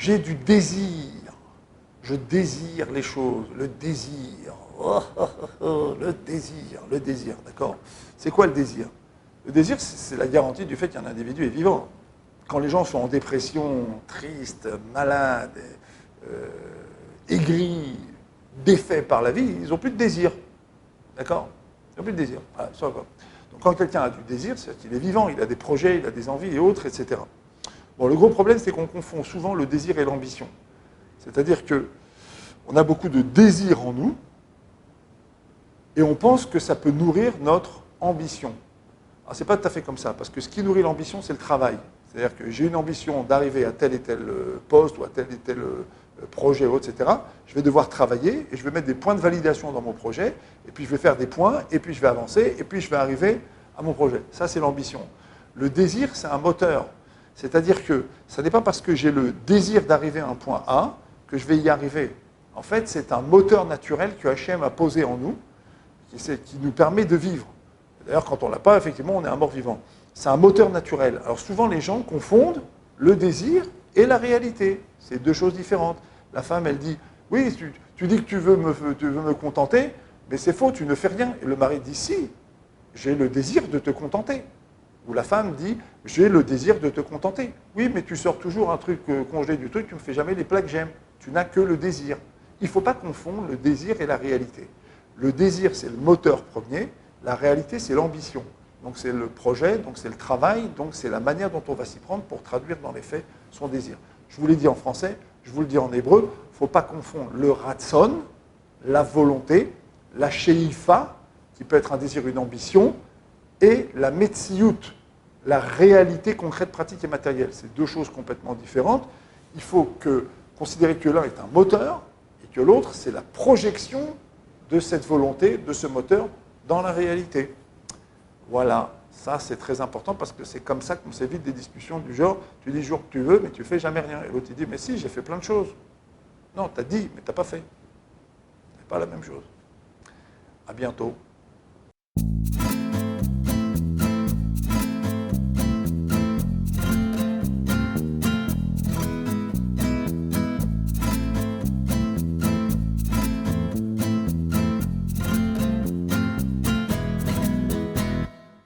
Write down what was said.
J'ai du désir. Je désire les choses, le désir. Oh, oh, oh, oh, le désir, d'accord? C'est quoi le désir? Le désir, c'est la garantie du fait qu'un individu est vivant. Quand les gens sont en dépression, tristes, malades, aigris, défaits par la vie, ils n'ont plus de désir. D'accord? Ils n'ont plus de désir. Voilà, ça va. Donc quand quelqu'un a du désir, c'est qu'il est vivant, il a des projets, il a des envies et autres, etc. Bon, le gros problème, c'est qu'on confond souvent le désir et l'ambition. C'est-à-dire qu'on a beaucoup de désir en nous et on pense que ça peut nourrir notre ambition. Alors, ce n'est pas tout à fait comme ça, parce que ce qui nourrit l'ambition, c'est le travail. C'est-à-dire que j'ai une ambition d'arriver à tel et tel poste ou à tel et tel projet, etc. Je vais devoir travailler et je vais mettre des points de validation dans mon projet, et puis je vais faire des points, et puis je vais avancer, et puis je vais arriver à mon projet. Ça, c'est l'ambition. Le désir, c'est un moteur. C'est-à-dire que ce n'est pas parce que j'ai le désir d'arriver à un point A que je vais y arriver. En fait, c'est un moteur naturel que H&M a posé en nous, qui nous permet de vivre. D'ailleurs, quand on ne l'a pas, effectivement, on est un mort-vivant. C'est un moteur naturel. Alors souvent, les gens confondent le désir et la réalité. C'est deux choses différentes. La femme, elle dit, oui, tu dis que tu veux me contenter, mais c'est faux, tu ne fais rien. Et le mari dit, si, j'ai le désir de te contenter. Ou la femme dit, j'ai le désir de te contenter. Oui, mais tu sors toujours un truc congelé du truc, tu ne me fais jamais les plats que j'aime. Tu n'as que le désir. Il ne faut pas confondre le désir et la réalité. Le désir, c'est le moteur premier. La réalité, c'est l'ambition. Donc c'est le projet, donc c'est le travail, donc c'est la manière dont on va s'y prendre pour traduire dans les faits son désir. Je vous l'ai dit en français, je vous le dis en hébreu, il ne faut pas confondre le ratson, la volonté, la sheifa, qui peut être un désir, une ambition, et la metsiout, la réalité concrète, pratique et matérielle. C'est deux choses complètement différentes. Il faut considérer que l'un est un moteur et que l'autre, c'est la projection de cette volonté, de ce moteur, dans la réalité. Voilà, ça c'est très important parce que c'est comme ça qu'on s'évite des discussions du genre, tu dis le jour que tu veux, mais tu fais jamais rien. Et l'autre il dit, mais si, j'ai fait plein de choses. Non, tu as dit, mais tu n'as pas fait. C'est pas la même chose. À bientôt.